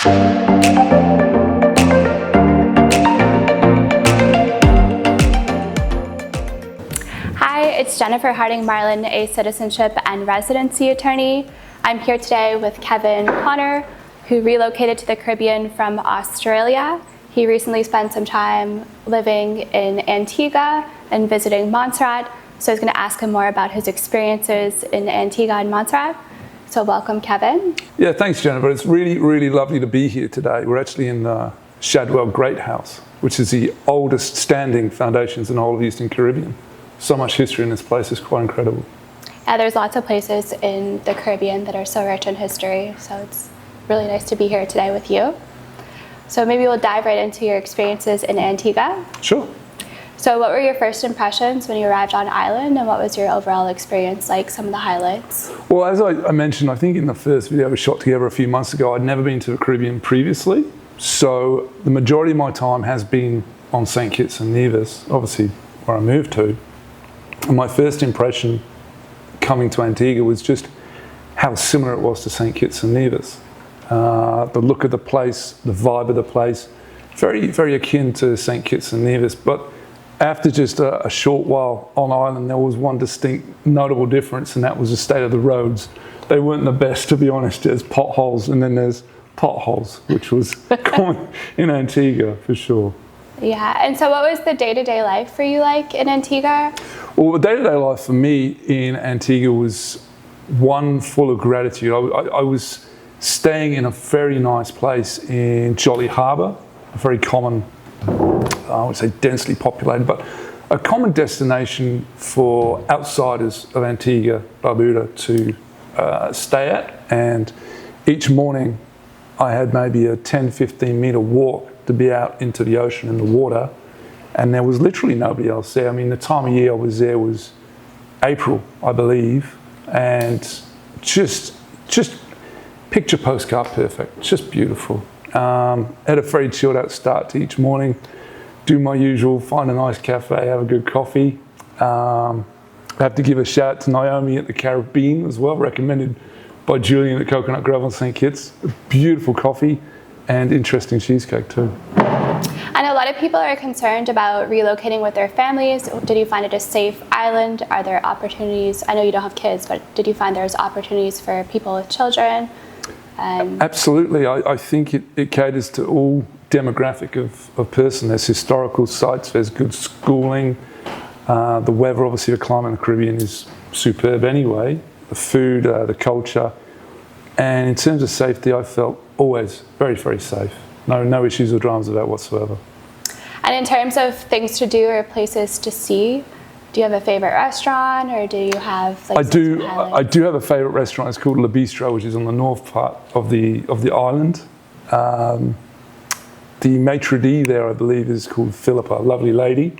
Hi, it's Jennifer Harding Marlin, a citizenship and residency attorney. I'm here today with Kevin Connor, who relocated to the Caribbean from Australia. He recently spent some time living in Antigua and visiting Montserrat, so I was going to ask him more about his experiences in Antigua and Montserrat. So welcome, Kevin. Yeah, thanks, Jennifer. It's really, really lovely to be here today. We're actually in the Shadwell Great House, which is the oldest standing foundations in the whole of the Eastern Caribbean. So much history in this place is quite incredible. Yeah, there's lots of places in the Caribbean that are so rich in history, so it's really nice to be here today with you. So maybe we'll dive right into your experiences in Antigua. Sure. So what were your first impressions when you arrived on island, and what was your overall experience like, some of the highlights? Well, as I mentioned, I think in the first video we shot together a few months ago, I'd never been to the Caribbean previously. So the majority of my time has been on St. Kitts and Nevis, obviously where I moved to. And my first impression coming to Antigua was just how similar it was to St. Kitts and Nevis. The look of the place, the vibe of the place, very, very akin to St. Kitts and Nevis. But after just a short while on island, there was one distinct notable difference, and that was the state of the roads. They weren't the best, to be honest. There's potholes, and then there's potholes, which was common in Antigua for sure. Yeah, and so what was the day-to-day life for you like in Antigua? Well, the day-to-day life for me in Antigua was one full of gratitude. I was staying in a very nice place in Jolly Harbour, a very common, I would say densely populated, but a common destination for outsiders of Antigua, Barbuda to stay at. And each morning I had maybe a 10-15 metre walk to be out into the ocean and the water, and there was literally nobody else there. I mean, the time of year I was there was April, I believe, and just picture postcard perfect, just beautiful. Had a very chilled out start to each morning, do my usual, find a nice cafe, have a good coffee. I have to give a shout out to Naomi at the Caribbean as well, recommended by Julian at Coconut Grove on St. Kitts. Beautiful coffee and interesting cheesecake too. I know a lot of people are concerned about relocating with their families. Did you find it a safe island? Are there opportunities? I know you don't have kids, but did you find there's opportunities for people with children? Absolutely. I think it caters to all demographic of person. There's historical sites, there's good schooling. The weather, obviously the climate in the Caribbean is superb anyway. The food, the culture. And in terms of safety, I felt always very, very safe. No issues or dramas of that whatsoever. And in terms of things to do or places to see, do you have a favorite restaurant, or do you have like? I do have a favorite restaurant. It's called Le Bistro, which is on the north part of the island. The maitre d' there, I believe, is called Philippa, a lovely lady,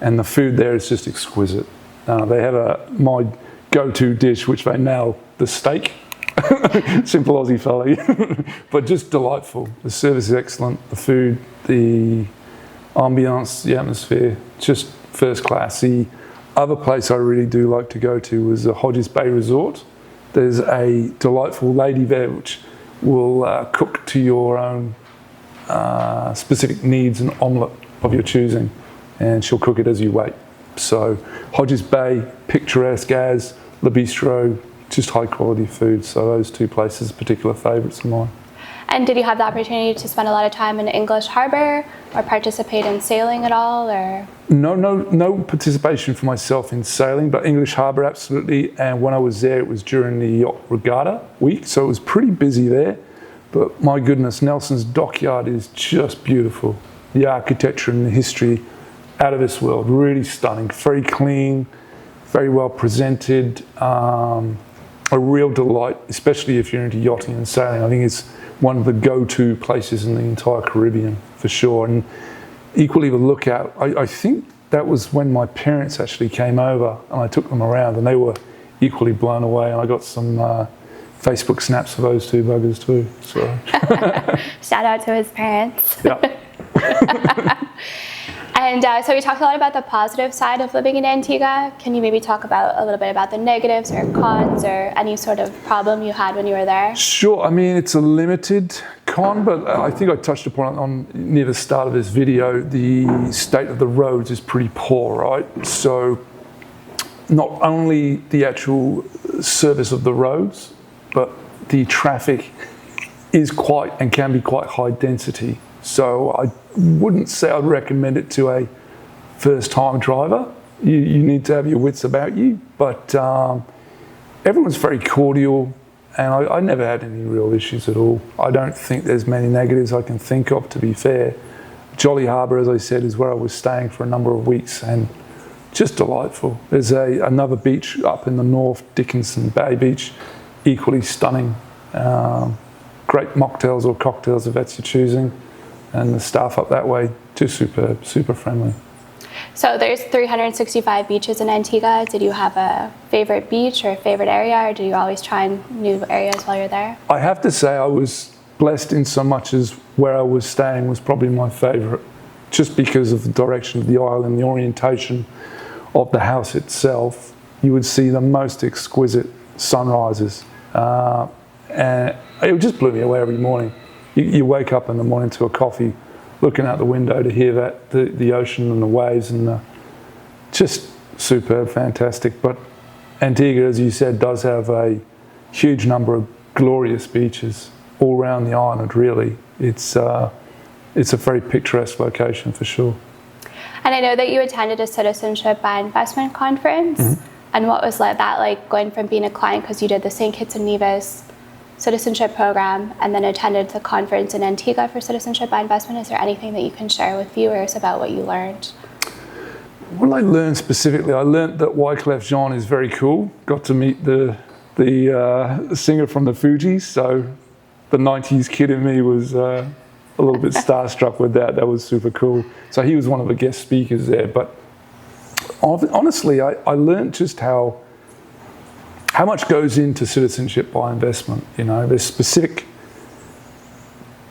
and the food there is just exquisite. They have my go-to dish, which they nail, the steak. Simple Aussie fella, but just delightful. The service is excellent, the food, the ambience, the atmosphere, just first class. The other place I really do like to go to is the Hodges Bay Resort. There's a delightful lady there which will cook to your own specific needs, an omelette of your choosing, and she'll cook it as you wait. So Hodges Bay, picturesque as Le Bistro, just high quality food. So those two places are particular favourites of mine. And did you have the opportunity to spend a lot of time in English Harbour or participate in sailing at all? Or No participation for myself in sailing, but English Harbour absolutely. And when I was there, it was during the yacht regatta week, so it was pretty busy there. But my goodness, Nelson's dockyard is just beautiful. The architecture and the history, out of this world, really stunning, very clean, very well presented. A real delight, especially if you're into yachting and sailing. I think it's one of the go-to places in the entire Caribbean for sure. And equally the lookout, I think that was when my parents actually came over and I took them around, and they were equally blown away, and I got some Facebook snaps of those two buggers too. So. Shout out to his parents. Yeah. And so we talked a lot about the positive side of living in Antigua. Can you maybe talk about a little bit about the negatives or cons or any sort of problem you had when you were there? Sure. I mean, it's a limited con, but I think I touched upon it near the start of this video. The state of the roads is pretty poor, right? So not only the actual service of the roads, but the traffic is quite and can be quite high density. So I wouldn't say I'd recommend it to a first-time driver. You need to have your wits about you, but everyone's very cordial, and I never had any real issues at all. I don't think there's many negatives I can think of, to be fair. Jolly Harbour, as I said, is where I was staying for a number of weeks, and just delightful. There's another beach up in the north, Dickinson Bay Beach, equally stunning. Great mocktails or cocktails if that's your choosing, and the staff up that way, just superb, super friendly. So there's 365 beaches in Antigua. Did you have a favorite beach or a favorite area, or do you always try new areas while you're there? I have to say I was blessed in so much as where I was staying was probably my favourite, just because of the direction of the island, the orientation of the house itself. You would see the most exquisite sunrises, and it just blew me away every morning. You wake up in the morning to a coffee, looking out the window to hear that the ocean and the waves, and just superb, fantastic. But Antigua, as you said, does have a huge number of glorious beaches all around the island. Really, it's a very picturesque location for sure. And I know that you attended a citizenship by investment conference. Mm-hmm. And what was that like, going from being a client, because you did the St. Kitts and Nevis citizenship program and then attended the conference in Antigua for citizenship by investment? Is there anything that you can share with viewers about what you learned? What I learned specifically, I learned that Wycleff Jean is very cool. Got to meet the singer from the Fugees, so the 90s kid in me was a little bit starstruck with that. That was super cool. So he was one of the guest speakers there. But honestly, I learned just how much goes into citizenship by investment. You know, there's specific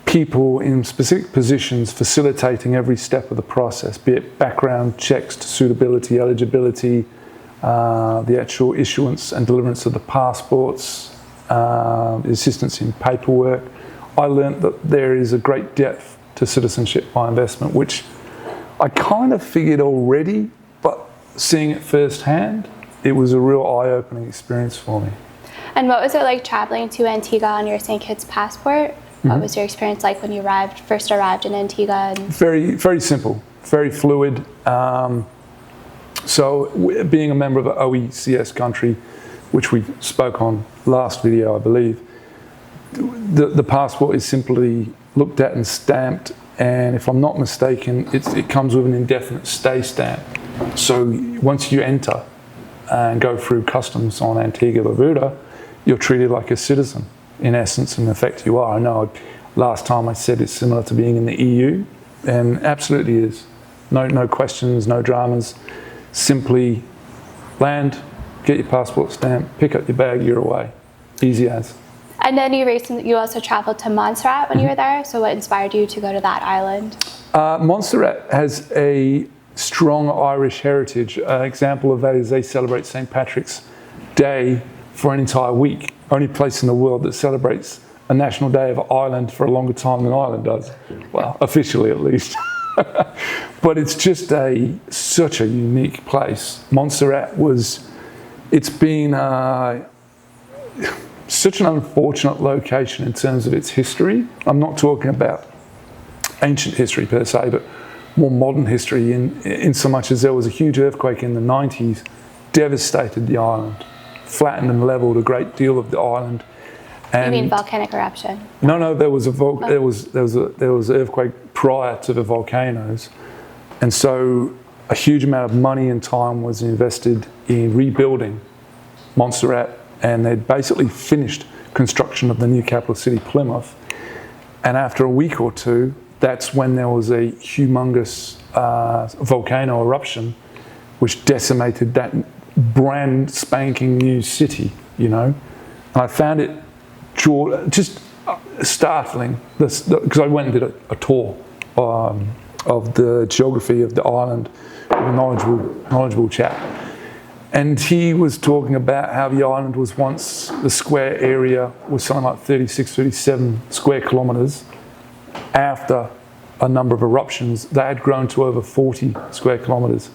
people in specific positions facilitating every step of the process, be it background checks to suitability, eligibility, the actual issuance and deliverance of the passports, assistance in paperwork. I learnt that there is a great depth to citizenship by investment, which I kind of figured already, but seeing it firsthand, it was a real eye-opening experience for me. And what was it like traveling to Antigua on your St. Kitts passport? Mm-hmm. What was your experience like when you first arrived in Antigua? Very, very simple, very fluid. So being a member of an OECS country, which we spoke on last video, I believe, the passport is simply looked at and stamped, and if I'm not mistaken, it comes with an indefinite stay stamp. So once you enter and go through customs on Antigua Barbuda, you're treated like a citizen. In essence, in effect, you are. I know last time I said it's similar to being in the EU, and absolutely is. No questions, no dramas. Simply land, get your passport stamp, pick up your bag, you're away. Easy as. And then you also traveled to Montserrat when you were there. So what inspired you to go to that island? Montserrat has a strong Irish heritage. An example of that is they celebrate St. Patrick's Day for an entire week. Only place in the world that celebrates a national day of Ireland for a longer time than Ireland does. Well, officially at least. But it's just such a unique place. Montserrat it's been such an unfortunate location in terms of its history. I'm not talking about ancient history per se, but more modern history in so much as there was a huge earthquake in the 90s, devastated the island, flattened and leveled a great deal of the island. And you mean volcanic eruption? No, there was an earthquake prior to the volcanoes, and so a huge amount of money and time was invested in rebuilding Montserrat, and they'd basically finished construction of the new capital city, Plymouth. And after a week or two, that's when there was a humongous volcano eruption, which decimated that brand spanking new city, you know. And I found it just startling, because I went and did a tour of the geography of the island with a knowledgeable chap. And he was talking about how the island was once, the square area was something like 36, 37 square kilometres, after a number of eruptions, they had grown to over 40 square kilometres.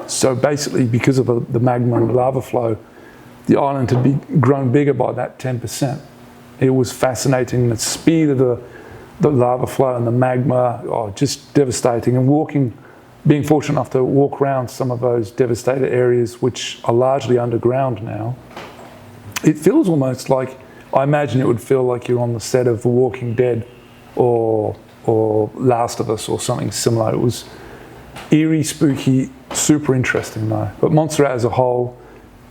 So basically, because of the magma and lava flow, the island had grown bigger by about 10%. It was fascinating. The speed of the lava flow and the magma, just devastating. And being fortunate enough to walk around some of those devastated areas, which are largely underground now, it feels almost like, I imagine it would feel like you're on the set of The Walking Dead or Last of Us or something similar. It was eerie, spooky, super interesting though. But Montserrat as a whole,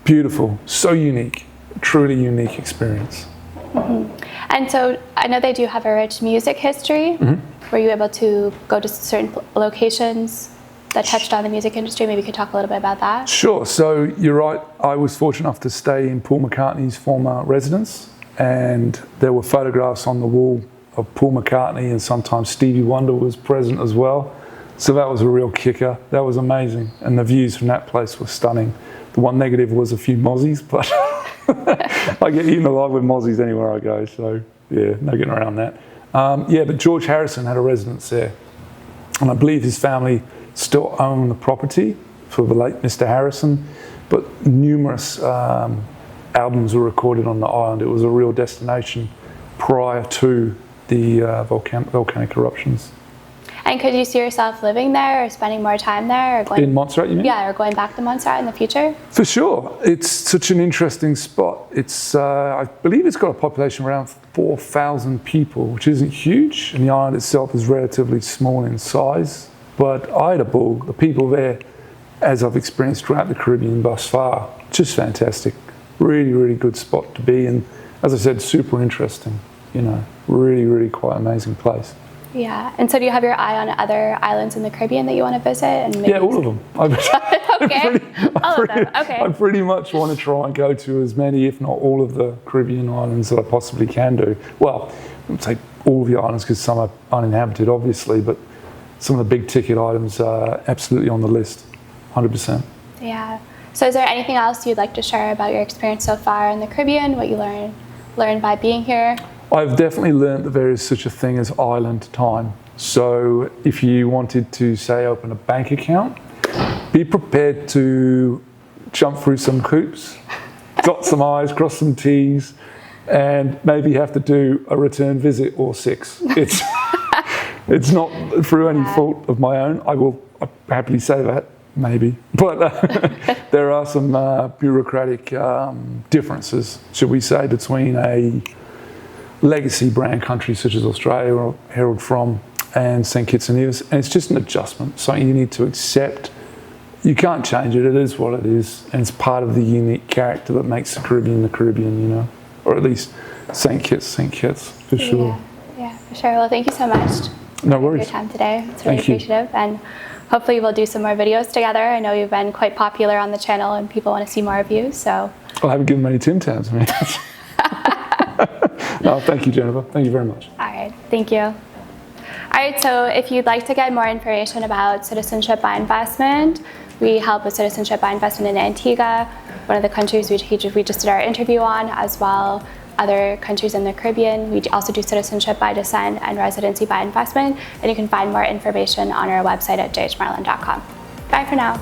beautiful, so unique, truly unique experience. Mm-hmm. And so I know they do have a rich music history. Mm-hmm. Were you able to go to certain locations that touched on the music industry? Maybe you could talk a little bit about that. Sure. So you're right. I was fortunate enough to stay in Paul McCartney's former residence, and there were photographs on the wall of Paul McCartney, and sometimes Stevie Wonder was present as well. So that was a real kicker. That was amazing. And the views from that place were stunning. The one negative was a few mozzies, but I get eaten alive with mozzies anywhere I go. So yeah, no getting around that. But George Harrison had a residence there. And I believe his family still own the property for the late Mr. Harrison. But numerous albums were recorded on the island. It was a real destination prior to the volcanic eruptions. And could you see yourself living there or spending more time there? Or going, in Montserrat, you mean? Yeah, or going back to Montserrat in the future? For sure. It's such an interesting spot. It's, I believe it's got a population around 4,000 people, which isn't huge. And the island itself is relatively small in size. But I had a ball. The people there, as I've experienced throughout the Caribbean thus far, just fantastic. Really, really good spot to be. And as I said, super interesting. Really, really quite amazing place. Yeah, and so do you have your eye on other islands in the Caribbean that you want to visit? And maybe all of them. Okay, all of them, okay. I pretty much want to try and go to as many, if not all of the Caribbean islands that I possibly can do. Well, I won't say all of the islands because some are uninhabited, obviously, but some of the big ticket items are absolutely on the list, 100%. Yeah. So is there anything else you'd like to share about your experience so far in the Caribbean, what you learned by being here? I've definitely learned that there is such a thing as island time. So if you wanted to, say, open a bank account, be prepared to jump through some hoops, dot some I's, cross some T's, and maybe have to do a return visit or 6. It's not through any fault of my own. I'll happily say that, maybe. But there are some bureaucratic differences, should we say, between a legacy brand country such as Australia or Herald From and St. Kitts and Nevis, and it's just an adjustment, something you need to accept. You can't change it, it is what it is, and it's part of the unique character that makes the Caribbean, or at least St. Kitts, for sure. Yeah, for sure. Well, thank you so much No for worries. your time today. It's really Thank you. appreciative, and hopefully we'll do some more videos together. I know you've been quite popular on the channel and people want to see more of you, so. I haven't given many TimTams, man. No, thank you, Jennifer. Thank you very much. All right, thank you. All right, so if you'd like to get more information about citizenship by investment, we help with citizenship by investment in Antigua, one of the countries we just did our interview on, as well other countries in the Caribbean. We also do citizenship by descent and residency by investment, and you can find more information on our website at jhmarlin.com. Bye for now.